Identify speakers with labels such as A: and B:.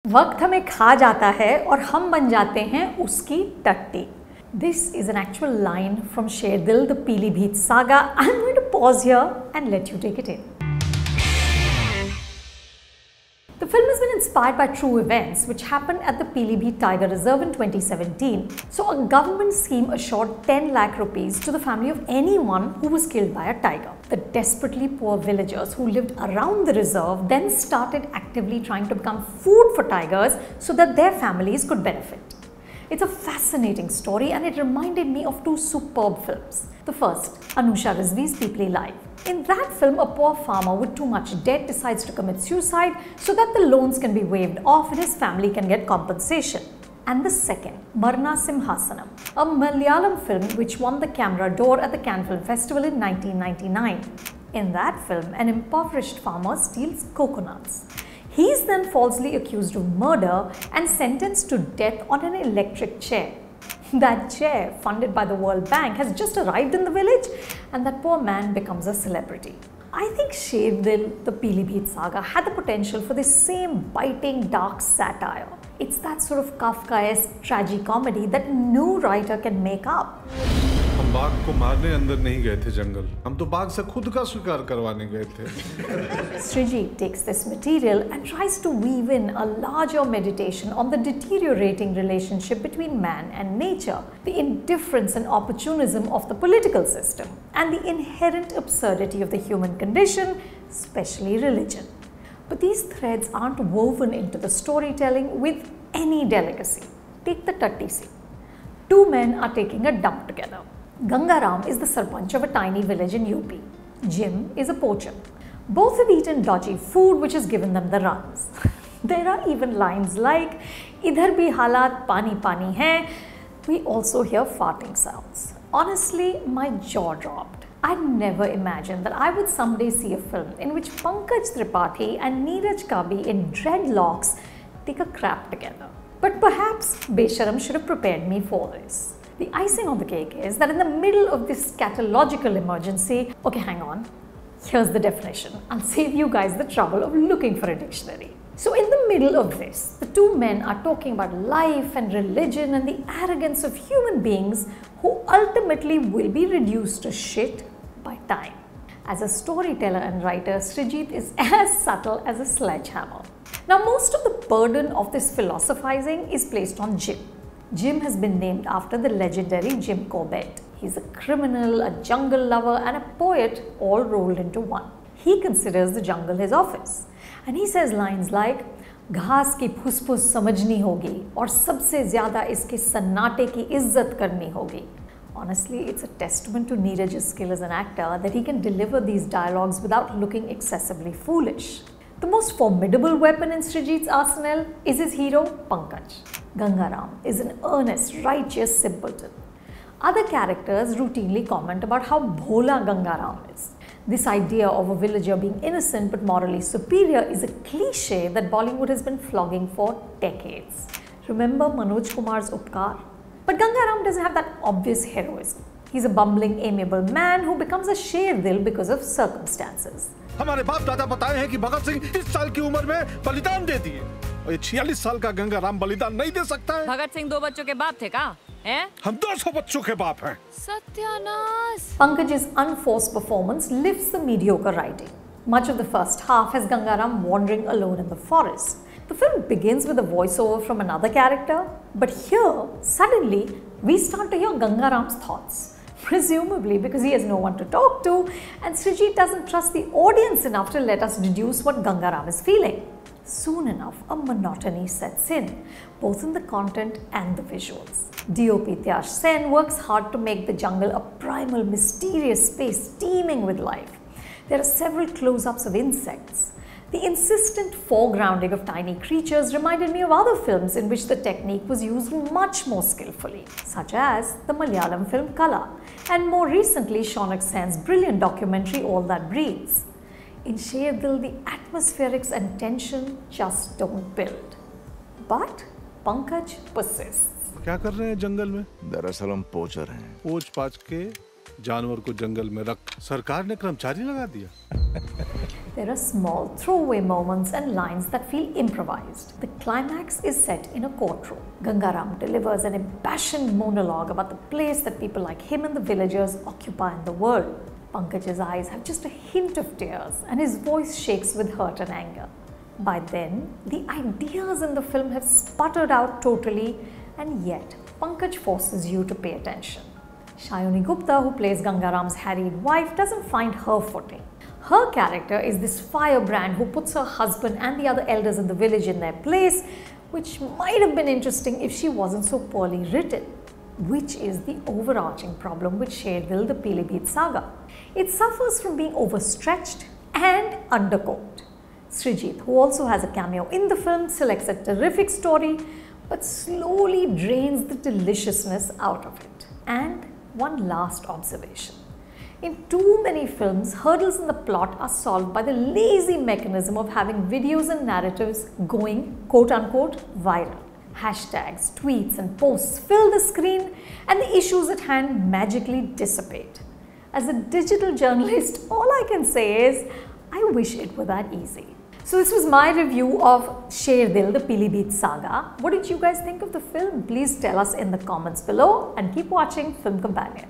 A: वक्त हमें खा जाता है और हम बन जाते हैं उसकी टट्टी. This is an actual line from Sherdil, the Pilibhit Saga. I'm going to pause here and let you take it in. The film has been inspired by true events which happened at the Pilibhit Tiger Reserve in 2017. So a government scheme assured 10 lakh rupees to the family of anyone who was killed by a tiger. The desperately poor villagers who lived around the reserve then started actively trying to become food for tigers so that their families could benefit. It's a fascinating story and it reminded me of two superb films. The first, Anusha Rizvi's Deeply Live. In that film, a poor farmer with too much debt decides to commit suicide so that the loans can be waived off and his family can get compensation. And the second, Marna Simhasanam, a Malayalam film which won the Camera d'Or at the Cannes Film Festival in 1999. In that film, an impoverished farmer steals coconuts. He is then falsely accused of murder and sentenced to death on an electric chair. That chair, funded by the World Bank, has just arrived in the village and that poor man becomes a celebrity. I think Sherdil, the Pilibhit Saga, had the potential for this same biting, dark satire. It's that sort of Kafkaesque tragicomedy that no writer can make up.
B: हम बाघ को मारने अंदर नहीं गए थे जंगल, हम तो बाघ से खुद का शिकार करवाने गए थे.
A: Srijit takes this material and tries to weave in a larger meditation on the deteriorating relationship between man and nature, the indifference and opportunism of the political system, and the inherent absurdity of the human condition, especially religion. But these threads aren't woven into the storytelling with any delicacy. Take the Tatti scene. Two men are taking a dump together. Gangaram is the sarpanch of a tiny village in UP. Jim is a poacher. Both have eaten dodgy food which has given them the runs. There are even lines like, "Idhar bhi halat pani pani hai." We also hear farting sounds. Honestly, my jaw dropped. I never imagined that I would someday see a film in which Pankaj Tripathi and Neeraj Kabi in dreadlocks take a crap together. But perhaps Besharam should have prepared me for this. The icing on the cake is that in the middle of this scatological emergency, okay, hang on, here's the definition. I'll save you guys the trouble of looking for a dictionary. So in the middle of this, the two men are talking about life and religion and the arrogance of human beings who ultimately will be reduced to shit by time. As a storyteller and writer, Srijit is as subtle as a sledgehammer. Now, most of the burden of this philosophizing is placed on Jim. Jim has been named after the legendary Jim Corbett. He's a criminal, a jungle lover and a poet all rolled into one. He considers the jungle his office. And he says lines like, "घास की फुसफुस समझनी होगी और सबसे ज़्यादा इसके सन्नाटे की इज्जत करनी होगी." Honestly, it's a testament to Neeraj's skill as an actor that he can deliver these dialogues without looking excessively foolish. The most formidable weapon in Srijit's arsenal is his hero, Pankaj. Gangaram is an earnest, righteous simpleton. Other characters routinely comment about how bhola Gangaram is. This idea of a villager being innocent but morally superior is a cliche that Bollywood has been flogging for decades. Remember Manoj Kumar's Upkar? But Gangaram doesn't have that obvious heroism. He's a bumbling, amiable man who becomes a Sherdil because of circumstances.
B: हमारे बाप दादा बताए हैं कि भगत सिंह इस साल की उम्र में बलिदान दे दिए और ये 46 साल का गंगाराम बलिदान नहीं दे सकता है.
C: भगत सिंह 2 बच्चों के बाप थे का? हैं?
B: हम 200 बच्चों के बाप हैं.
C: सत्यानाश.
A: Pankaj's unforced performance lifts the mediocre writing. Much of the first half has Gangaram wandering alone in the forest. The film begins with a voiceover from another character, but here, suddenly, we start to hear Gangaram's thoughts. Presumably because he has no one to talk to and Srijit doesn't trust the audience enough to let us deduce what Gangaram is feeling. Soon enough, a monotony sets in, both in the content and the visuals. DOP Tyash Sen works hard to make the jungle a primal, mysterious space teeming with life. There are several close-ups of insects. The insistent foregrounding of tiny creatures reminded me of other films in which the technique was used much more skillfully, such as the Malayalam film Kala, and more recently Shaunak Sen's brilliant documentary All That Breathes. In Sherdil, the atmospherics and tension just don't build. But Pankaj persists.
B: क्या कर रहे हैं जंगल में?
D: दरअसल हम पोचर हैं.
B: पोच पाच के जानवर को जंगल में रख सरकार ने कर्मचारी लगा दिया.
A: There are small throwaway moments and lines that feel improvised. The climax is set in a courtroom. Gangaram delivers an impassioned monologue about the place that people like him and the villagers occupy in the world. Pankaj's eyes have just a hint of tears and his voice shakes with hurt and anger. By then, the ideas in the film have sputtered out totally, and yet Pankaj forces you to pay attention. Shayoni Gupta, who plays Gangaram's harried wife, doesn't find her footing. Her character is this firebrand who puts her husband and the other elders in the village in their place, which might have been interesting if she wasn't so poorly written. Which is the overarching problem with Sherdil, the Pilibhit Saga. It suffers from being overstretched and undercooked. Srijit, who also has a cameo in the film, selects a terrific story but slowly drains the deliciousness out of it. And one last observation. In too many films, hurdles in the plot are solved by the lazy mechanism of having videos and narratives going quote-unquote viral. Hashtags, tweets and posts fill the screen and the issues at hand magically dissipate. As a digital journalist, all I can say is, I wish it were that easy. So this was my review of Sherdil, the Pilibhit Saga. What did you guys think of the film? Please tell us in the comments below and keep watching Film Companion.